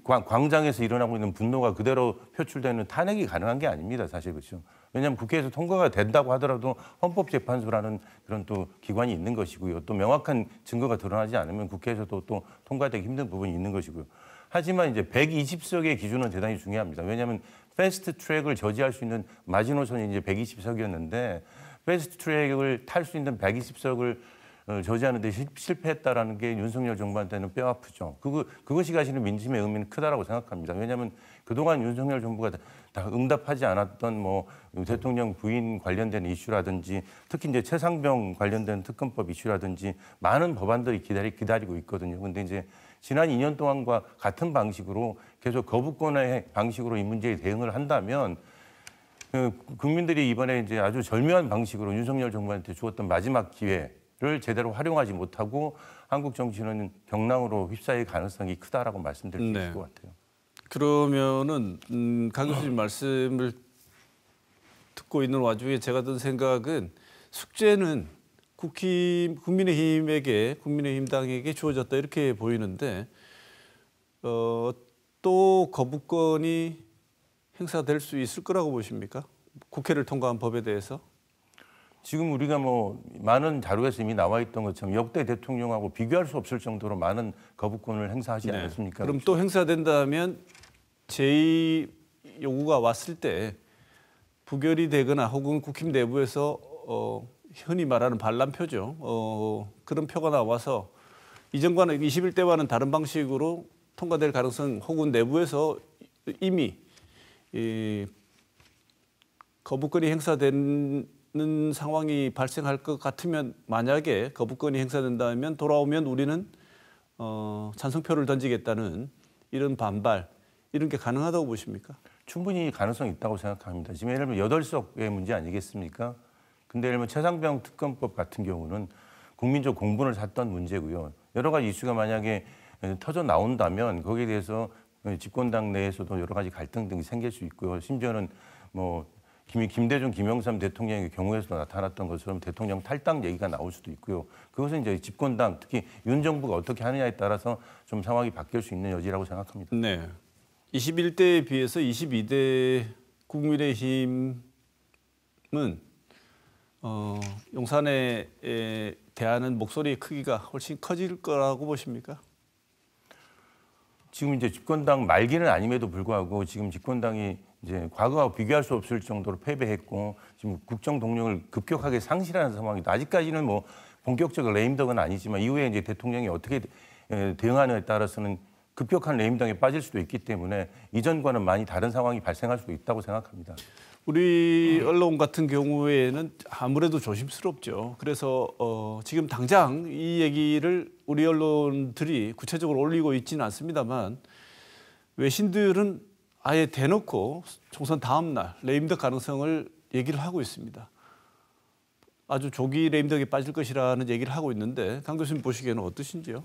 광장에서 일어나고 있는 분노가 그대로 표출되는 탄핵이 가능한 게 아닙니다. 사실 그렇죠. 왜냐하면 국회에서 통과가 된다고 하더라도 헌법재판소라는 그런 또 기관이 있는 것이고요. 또 명확한 증거가 드러나지 않으면 국회에서도 또 통과되기 힘든 부분이 있는 것이고요. 하지만 이제 120석의 기준은 대단히 중요합니다. 왜냐하면 패스트 트랙을 저지할 수 있는 마지노선이 이제 120석이었는데 패스트 트랙을 탈 수 있는 120석을 저지하는 데 실패했다라는 게 윤석열 정부한테는 뼈아프죠. 그것이 가지는 민심의 의미는 크다라고 생각합니다. 왜냐하면 그동안 윤석열 정부가 다 응답하지 않았던 뭐 대통령 부인 관련된 이슈라든지 특히 이제 최상병 관련된 특검법 이슈라든지 많은 법안들이 기다리고 있거든요. 근데 이제 지난 2년 동안과 같은 방식으로 계속 거부권의 방식으로 이 문제에 대응을 한다면 국민들이 이번에 이제 아주 절묘한 방식으로 윤석열 정부한테 주었던 마지막 기회를 제대로 활용하지 못하고 한국 정치는 경랑으로 휩싸일 가능성이 크다라고 말씀드릴 수 있을 것 같아요. 그러면은 강 교수님 말씀을 듣고 있는 와중에 제가 든 생각은 숙제는 국민의힘 당에게 주어졌다 이렇게 보이는데 또 거부권이 행사될 수 있을 거라고 보십니까? 국회를 통과한 법에 대해서? 지금 우리가 뭐 많은 자료에서 이미 나와 있던 것처럼 역대 대통령하고 비교할 수 없을 정도로 많은 거부권을 행사하지 않았습니까? 그럼 또 행사된다면 제2 요구가 왔을 때 부결이 되거나 혹은 국힘 내부에서 흔히 말하는 반란표죠. 그런 표가 나와서 이전과는 21대와는 다른 방식으로 통과될 가능성 혹은 내부에서 이미 거부권이 행사되는 상황이 발생할 것 같으면 만약에 거부권이 행사된다면 돌아오면 우리는 찬성표를 던지겠다는 이런 반발 이런 게 가능하다고 보십니까? 충분히 가능성이 있다고 생각합니다. 지금 예를 들면 8석의 문제 아니겠습니까? 근데 예를 들면 최상병 특검법 같은 경우는 국민적 공분을 샀던 문제고요. 여러 가지 이슈가 만약에 터져 나온다면 거기에 대해서 집권당 내에서도 여러 가지 갈등 등이 생길 수 있고요. 심지어는 뭐 김대중, 김영삼 대통령의 경우에서도 나타났던 것처럼 대통령 탈당 얘기가 나올 수도 있고요. 그것은 이제 집권당, 특히 윤 정부가 어떻게 하느냐에 따라서 좀 상황이 바뀔 수 있는 여지라고 생각합니다. 네. 21대에 비해서 22대 국민의힘은 용산에 대하는 목소리의 크기가 훨씬 커질 거라고 보십니까? 지금 이제 집권당 말기는 아님에도 불구하고 지금 집권당이 이제 과거와 비교할 수 없을 정도로 패배했고 지금 국정 동력을 급격하게 상실하는 상황이다. 아직까지는 뭐 본격적 레임덕은 아니지만 이후에 이제 대통령이 어떻게 대응하느냐에 따라서는 급격한 레임덕에 빠질 수도 있기 때문에 이전과는 많이 다른 상황이 발생할 수도 있다고 생각합니다. 우리 언론 같은 경우에는 아무래도 조심스럽죠. 그래서 지금 당장 이 얘기를 우리 언론들이 구체적으로 올리고 있지는 않습니다만 외신들은 아예 대놓고 총선 다음 날 레임덕 가능성을 얘기를 하고 있습니다. 아주 조기 레임덕에 빠질 것이라는 얘기를 하고 있는데 강 교수님 보시기에는 어떠신지요?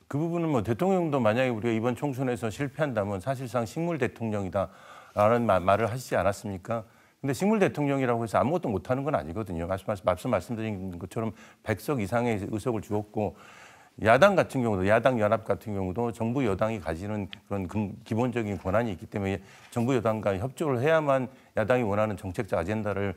그 부분은 뭐 대통령도 만약에 우리가 이번 총선에서 실패한다면 사실상 식물 대통령이다라는 말을 하시지 않았습니까? 근데 식물 대통령이라고 해서 아무것도 못하는 건 아니거든요. 앞서 말씀드린 것처럼 100석 이상의 의석을 주었고 야당 같은 경우도 야당 연합 같은 경우도 정부 여당이 가지는 그런 기본적인 권한이 있기 때문에 정부 여당과 협조를 해야만 야당이 원하는 정책적 아젠다를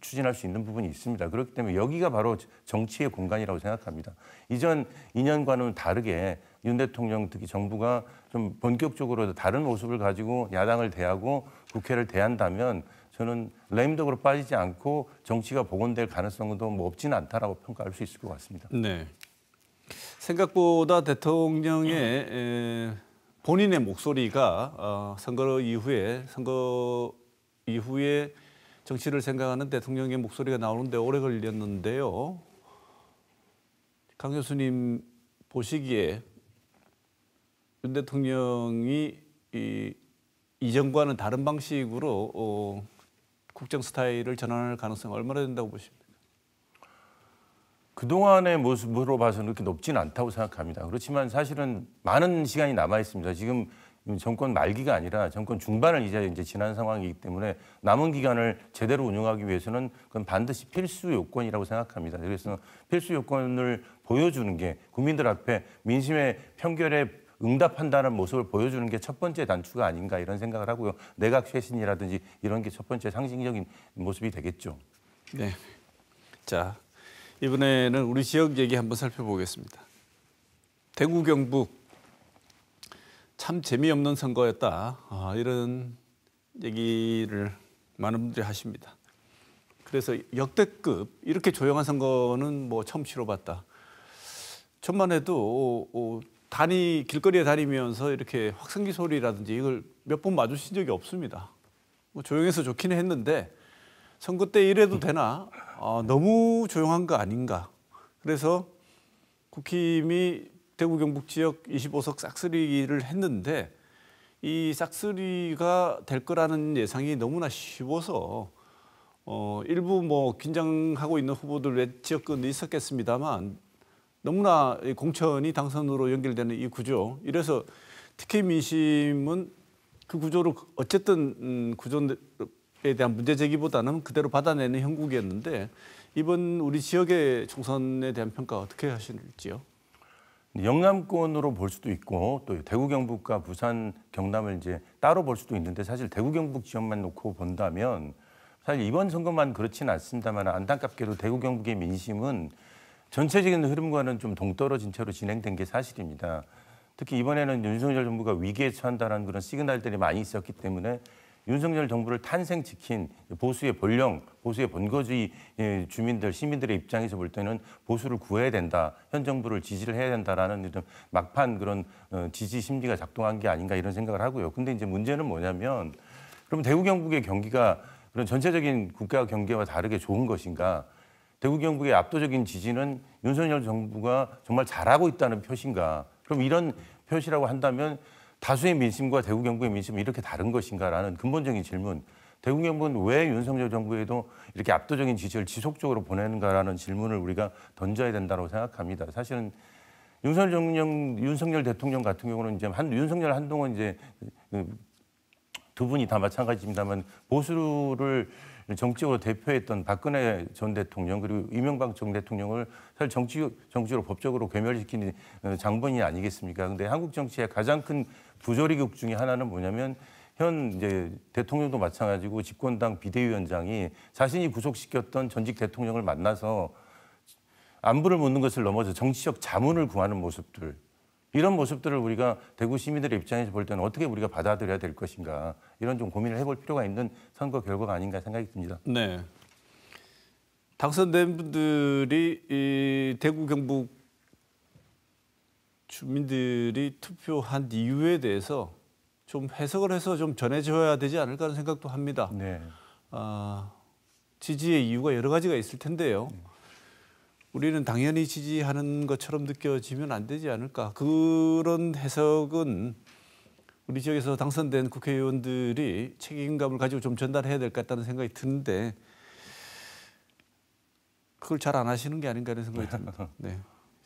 추진할 수 있는 부분이 있습니다. 그렇기 때문에 여기가 바로 정치의 공간이라고 생각합니다. 이전 2년과는 다르게 윤 대통령 특히 정부가 좀 본격적으로 다른 모습을 가지고 야당을 대하고 국회를 대한다면 저는 레임덕으로 빠지지 않고 정치가 복원될 가능성도 뭐 없지는 않다라고 평가할 수 있을 것 같습니다. 네. 생각보다 대통령의 본인의 목소리가 선거 이후에 정치를 생각하는 대통령의 목소리가 나오는데 오래 걸렸는데요. 강 교수님 보시기에 윤 대통령이 이전과는 다른 방식으로 국정 스타일을 전환할 가능성이 얼마나 된다고 보십니까? 그동안의 모습으로 봐서는 그렇게 높지는 않다고 생각합니다. 그렇지만 사실은 많은 시간이 남아 있습니다. 지금 정권 말기가 아니라 정권 중반을 이제 지난 상황이기 때문에 남은 기간을 제대로 운영하기 위해서는 그건 반드시 필수 요건이라고 생각합니다. 그래서 필수 요건을 보여주는 게 국민들 앞에 민심의 편결에 응답한다는 모습을 보여주는 게 첫 번째 단추가 아닌가 이런 생각을 하고요. 내각 쇄신이라든지 이런 게 첫 번째 상징적인 모습이 되겠죠. 네. 자, 이번에는 우리 지역 얘기 한번 살펴보겠습니다. 대구 경북 참 재미없는 선거였다. 이런 얘기를 많은 분들이 하십니다. 그래서 역대급 이렇게 조용한 선거는 뭐 처음 치러봤다. 전만 해도 길거리에 다니면서 이렇게 확성기 소리라든지 이걸 몇 번 마주친 적이 없습니다. 뭐 조용해서 좋긴 했는데 선거 때 이래도 되나? 너무 조용한 거 아닌가? 그래서 국힘이 대구 경북 지역 25석 싹쓸이를 했는데 이 싹쓸이가 될 거라는 예상이 너무나 쉬워서 일부 뭐 긴장하고 있는 후보들 외 지역권도 있었겠습니다만 너무나 공천이 당선으로 연결되는 이 구조, 이래서 특히 민심은 그 구조를 어쨌든 구조에 대한 문제 제기보다는 그대로 받아내는 형국이었는데 이번 우리 지역의 총선에 대한 평가 어떻게 하실지요? 영남권으로 볼 수도 있고 또 대구 경북과 부산 경남을 이제 따로 볼 수도 있는데 사실 대구 경북 지역만 놓고 본다면 사실 이번 선거만 그렇지는 않습니다만 안타깝게도 대구 경북의 민심은 전체적인 흐름과는 좀 동떨어진 채로 진행된 게 사실입니다. 특히 이번에는 윤석열 정부가 위기에 처한다는 그런 시그널들이 많이 있었기 때문에 윤석열 정부를 탄생시킨 보수의 본령, 보수의 본거지 주민들, 시민들의 입장에서 볼 때는 보수를 구해야 된다, 현 정부를 지지를 해야 된다라는 이런 막판 그런 지지 심리가 작동한 게 아닌가 이런 생각을 하고요. 근데 이제 문제는 뭐냐면 그럼 대구 경북의 경기가 그런 전체적인 국가 경기와 다르게 좋은 것인가? 대구 경북의 압도적인 지지는 윤석열 정부가 정말 잘하고 있다는 표시인가? 그럼 이런 표시라고 한다면 다수의 민심과 대구 경북의 민심은 이렇게 다른 것인가라는 근본적인 질문. 대구 경북은 왜 윤석열 정부에도 이렇게 압도적인 지지를 지속적으로 보내는가라는 질문을 우리가 던져야 된다고 생각합니다. 사실은 윤석열 대통령 같은 경우는 이제 윤석열 한동안 이제 두 분이 다 마찬가지입니다만 보수를 정치적으로 대표했던 박근혜 전 대통령 그리고 이명박 전 대통령을 사실 정치적으로 법적으로 괴멸시키는 장본이 아니겠습니까? 근데 한국 정치의 가장 큰 부조리국 중에 하나는 뭐냐면 현 이제 대통령도 마찬가지고 집권당 비대위원장이 자신이 구속시켰던 전직 대통령을 만나서 안부를 묻는 것을 넘어서 정치적 자문을 구하는 모습들. 이런 모습들을 우리가 대구 시민들의 입장에서 볼 때는 어떻게 우리가 받아들여야 될 것인가 이런 좀 고민을 해볼 필요가 있는 선거 결과가 아닌가 생각이 듭니다. 네. 당선된 분들이 이 대구 경북 주민들이 투표한 이유에 대해서 좀 해석을 해서 좀 전해줘야 되지 않을까 하는 생각도 합니다. 네. 지지의 이유가 여러 가지가 있을 텐데요. 우리는 당연히 지지하는 것처럼 느껴지면 안 되지 않을까. 그런 해석은 우리 지역에서 당선된 국회의원들이 책임감을 가지고 좀 전달해야 될 것 같다는 생각이 드는데 그걸 잘 안 하시는 게 아닌가 하는 생각이 듭니다. 네.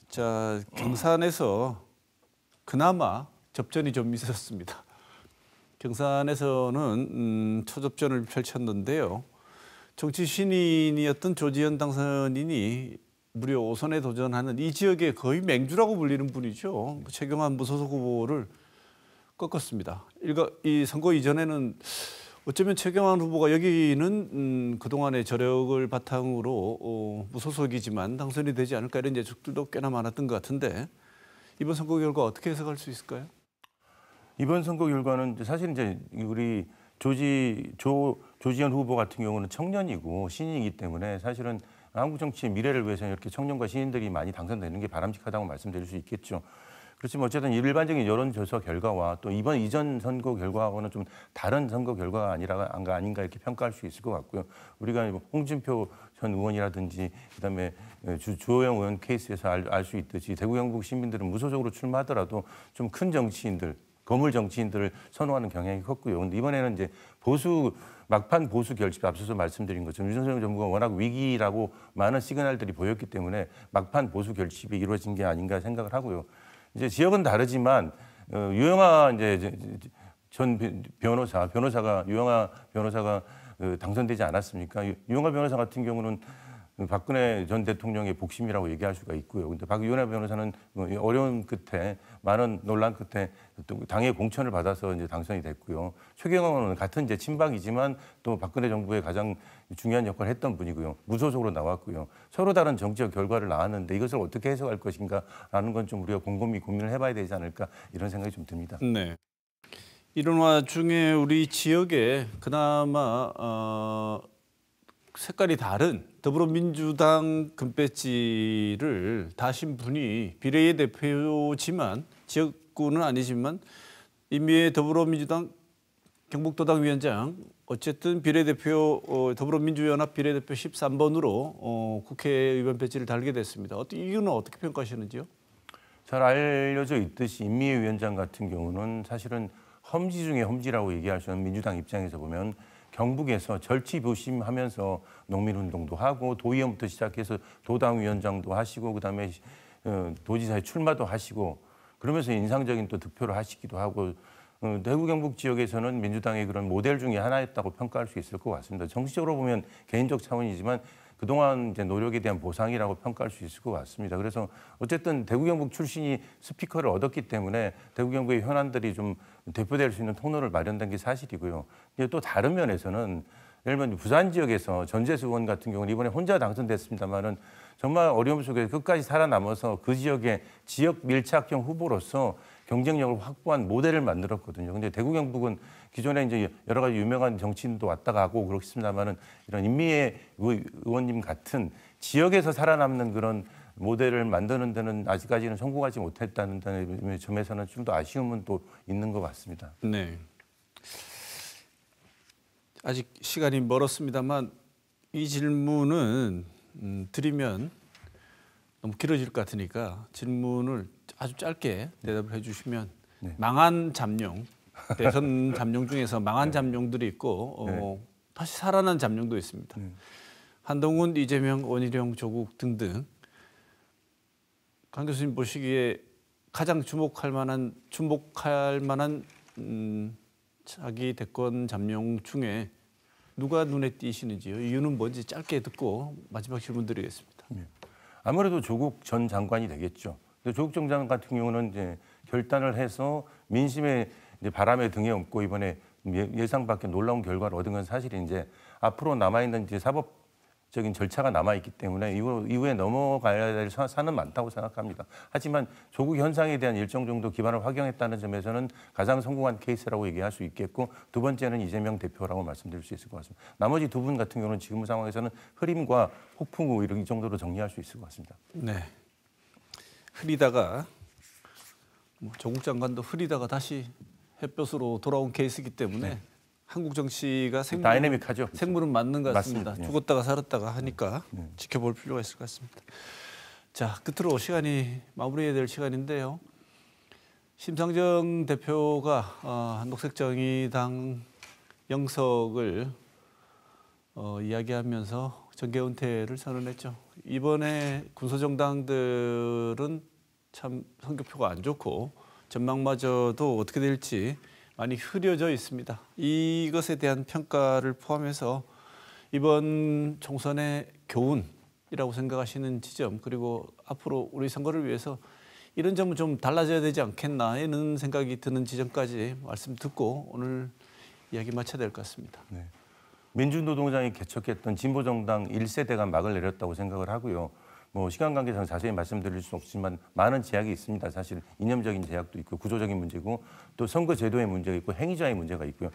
자, 경산에서 그나마 접전이 좀 있었습니다. 경산에서는 초접전을 펼쳤는데요. 정치 신인이었던 조지현 당선인이 무려 5선에 도전하는 이 지역의 거의 맹주라고 불리는 분이죠. 최경환 무소속 후보를 꺾었습니다. 이 선거 이전에는 어쩌면 최경환 후보가 여기는 그동안의 저력을 바탕으로 무소속이지만 당선이 되지 않을까 이런 예측들도 꽤나 많았던 것 같은데 이번 선거 결과 어떻게 해석할 수 있을까요? 이번 선거 결과는 사실 이제 우리 조지현 후보 같은 경우는 청년이고 신인이기 때문에 사실은 한국 정치의 미래를 위해서 이렇게 청년과 신인들이 많이 당선되는 게 바람직하다고 말씀드릴 수 있겠죠. 그렇지만 어쨌든 일반적인 여론조사 결과와 또 이전 선거 결과하고는 좀 다른 선거 결과가 아닌가 이렇게 평가할 수 있을 것 같고요. 우리가 홍준표 전 의원이라든지 그다음에 주호영 의원 케이스에서 알 수 있듯이 대구 경북 시민들은 무소속으로 출마하더라도 좀 큰 정치인들, 거물 정치인들을 선호하는 경향이 컸고요. 그런데 이번에는 이제 막판 보수 결집 앞서서 말씀드린 것처럼 윤석열 정부가 워낙 위기라고 많은 시그널들이 보였기 때문에 막판 보수 결집이 이루어진 게 아닌가 생각을 하고요. 이제 지역은 다르지만 유영하 이제 전 변호사가 유영하 변호사가 당선되지 않았습니까? 유영하 변호사 같은 경우는 박근혜 전 대통령의 복심이라고 얘기할 수가 있고요. 근데 박유영하 변호사는 어려운 끝에 많은 논란 끝에 또 당의 공천을 받아서 이제 당선이 됐고요. 최경영 의원은 같은 이제 친박이지만 또 박근혜 정부의 가장 중요한 역할을 했던 분이고요. 무소속으로 나왔고요. 서로 다른 정치적 결과를 낳았는데 이것을 어떻게 해석할 것인가라는 건 좀 우리가 곰곰이 고민을 해봐야 되지 않을까 이런 생각이 좀 듭니다. 네. 이런 와중에 우리 지역에 그나마 색깔이 다른 더불어민주당 금배지를 다신 분이 비례의 대표지만 지역구는 아니지만 임미애 더불어민주당 경북도당 위원장 어쨌든 비례대표 더불어민주연합 비례대표 13번으로 국회의원 배지를 달게 됐습니다. 이유는 어떻게 평가하시는지요? 잘 알려져 있듯이 임미애 위원장 같은 경우는 사실은 험지 중에 험지라고 얘기할 수 있는 민주당 입장에서 보면 경북에서 절치부심하면서 농민운동도 하고 도의원부터 시작해서 도당위원장도 하시고 그다음에 도지사에 출마도 하시고 그러면서 인상적인 또 득표를 하시기도 하고 대구 경북 지역에서는 민주당의 그런 모델 중에 하나였다고 평가할 수 있을 것 같습니다. 정치적으로 보면 개인적 차원이지만 그동안 이제 노력에 대한 보상이라고 평가할 수 있을 것 같습니다. 그래서 어쨌든 대구 경북 출신이 스피커를 얻었기 때문에 대구 경북의 현안들이 좀 대표될 수 있는 통로를 마련된 게 사실이고요. 또 다른 면에서는 예를 들면 부산 지역에서 전재수 의원 같은 경우는 이번에 혼자 당선됐습니다만은 정말 어려움 속에 끝까지 살아남아서 그 지역의 지역 밀착형 후보로서 경쟁력을 확보한 모델을 만들었거든요. 근데 대구 경북은 기존에 이제 여러 가지 유명한 정치인도 왔다 가고 그렇습니다만은 이런 임미애 의원님 같은 지역에서 살아남는 그런 모델을 만드는 데는 아직까지는 성공하지 못했다는 점에서는 좀 더 아쉬움은 또 있는 것 같습니다. 네. 아직 시간이 멀었습니다만 이 질문은 드리면 너무 길어질 것 같으니까 질문을 아주 짧게 대답을 해주시면 네. 망한 잠룡, 대선 잠룡 중에서 망한 잠룡들이 있고 다시 살아난 잠룡도 있습니다. 한동훈, 이재명, 원희룡, 조국 등등 강 교수님 보시기에 가장 주목할 만한 자기 대권 잠룡 중에 누가 눈에 띄시는지요? 이유는 뭔지 짧게 듣고 마지막 질문 드리겠습니다. 아무래도 조국 전 장관이 되겠죠. 근데 조국 전 장관 같은 경우는 이제 결단을 해서 민심의 이제 바람에 등에 업고 이번에 예상 밖의 놀라운 결과를 얻은 건 사실인데 앞으로 남아있는 이제 사법적인 절차가 남아있기 때문에 이후에 넘어가야 될 사안은 많다고 생각합니다. 하지만 조국 현상에 대한 일정 정도 기반을 확인했다는 점에서는 가장 성공한 케이스라고 얘기할 수 있겠고 두 번째는 이재명 대표라고 말씀드릴 수 있을 것 같습니다. 나머지 두 분 같은 경우는 지금 상황에서는 흐림과 폭풍우 이 정도로 정리할 수 있을 것 같습니다. 네. 흐리다가 조국 장관도 흐리다가 다시 햇볕으로 돌아온 케이스이기 때문에 한국 정치가 다이내믹하죠. 생물은 맞는 것 같습니다. 맞습니다. 죽었다가 살았다가 하니까 지켜볼 필요가 있을 것 같습니다. 자, 끝으로 시간이 마무리해야 될 시간인데요. 심상정 대표가 녹색정의당 영석을 이야기하면서 정계 은퇴를 선언했죠. 이번에 군소정당들은 참 성적표가 안 좋고 전망마저도 어떻게 될지 많이 흐려져 있습니다. 이것에 대한 평가를 포함해서 이번 총선의 교훈이라고 생각하시는 지점 그리고 앞으로 우리 선거를 위해서 이런 점은 좀 달라져야 되지 않겠나 이런 생각이 드는 지점까지 말씀 듣고 오늘 이야기 마쳐야 될 것 같습니다. 네. 민주노동당이 개척했던 진보정당 1세대가 막을 내렸다고 생각을 하고요. 시간 관계상 자세히 말씀드릴 수 없지만 많은 제약이 있습니다. 사실 이념적인 제약도 있고 구조적인 문제고 또 선거 제도의 문제가 있고 행위자의 문제가 있고요.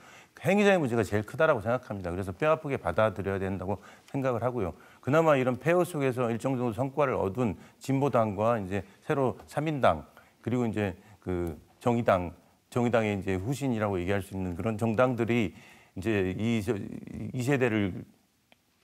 행위자의 문제가 제일 크다라고 생각합니다. 그래서 뼈아프게 받아들여야 된다고 생각을 하고요. 그나마 이런 폐허 속에서 일정 정도 성과를 얻은 진보당과 이제 새로 3인당 그리고 이제 그 정의당의 이제 후신이라고 얘기할 수 있는 그런 정당들이 이제 이 세대를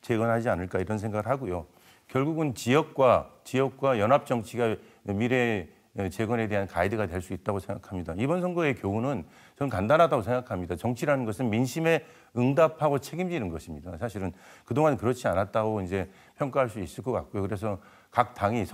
재건하지 않을까 이런 생각을 하고요. 결국은 지역과 연합 정치가 미래 재건에 대한 가이드가 될 수 있다고 생각합니다. 이번 선거의 교훈은 저는 간단하다고 생각합니다. 정치라는 것은 민심에 응답하고 책임지는 것입니다. 사실은 그동안 그렇지 않았다고 이제 평가할 수 있을 것 같고요. 그래서 각 당이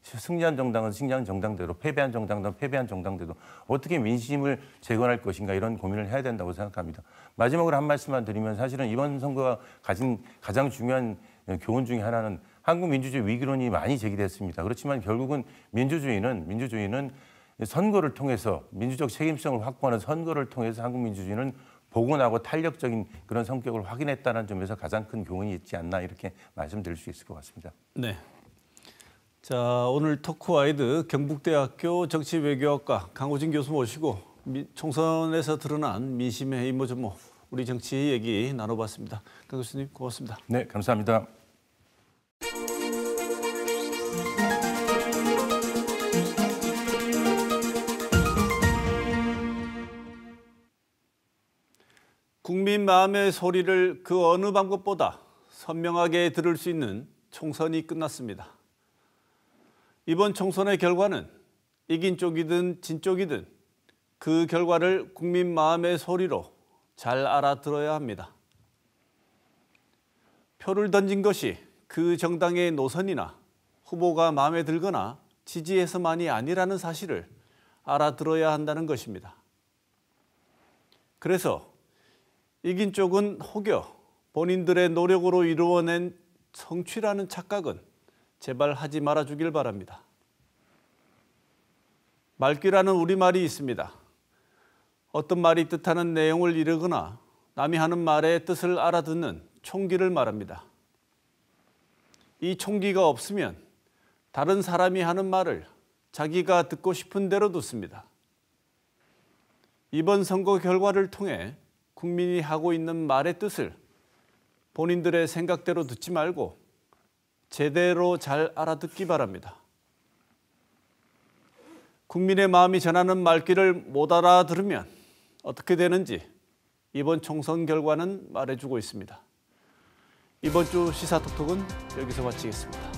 승리한 정당은 승리한 정당대로, 패배한 정당은 패배한 정당대로 어떻게 민심을 재건할 것인가 이런 고민을 해야 된다고 생각합니다. 마지막으로 한 말씀만 드리면 사실은 이번 선거가 가진 가장 중요한 교훈 중에 하나는 한국 민주주의 위기론이 많이 제기됐습니다. 그렇지만 결국은 민주주의는 선거를 통해서 민주적 책임성을 확보하는 선거를 통해서 한국 민주주의는 복원하고 탄력적인 그런 성격을 확인했다는 점에서 가장 큰 교훈이 있지 않나 이렇게 말씀드릴 수 있을 것 같습니다. 네. 자, 오늘 토크와이드 경북대학교 정치외교학과 강호진 교수 모시고 총선에서 드러난 민심의 이모저모 우리 정치 얘기 나눠봤습니다. 강 교수님 고맙습니다. 네, 감사합니다. 국민 마음의 소리를 그 어느 방법보다 선명하게 들을 수 있는 총선이 끝났습니다. 이번 총선의 결과는 이긴 쪽이든 진 쪽이든 그 결과를 국민 마음의 소리로 잘 알아들어야 합니다. 표를 던진 것이 그 정당의 노선이나 후보가 마음에 들거나 지지해서만이 아니라는 사실을 알아들어야 한다는 것입니다. 그래서 이긴 쪽은 혹여 본인들의 노력으로 이루어낸 성취라는 착각은 제발 하지 말아주길 바랍니다. 말귀라는 우리말이 있습니다. 어떤 말이 뜻하는 내용을 이르거나 남이 하는 말의 뜻을 알아듣는 총기를 말합니다. 이 총기가 없으면 다른 사람이 하는 말을 자기가 듣고 싶은 대로 듣습니다. 이번 선거 결과를 통해 국민이 하고 있는 말의 뜻을 본인들의 생각대로 듣지 말고 제대로 잘 알아듣기 바랍니다. 국민의 마음이 전하는 말귀를 못 알아들으면 어떻게 되는지 이번 총선 결과는 말해주고 있습니다. 이번 주 시사톡톡은 여기서 마치겠습니다.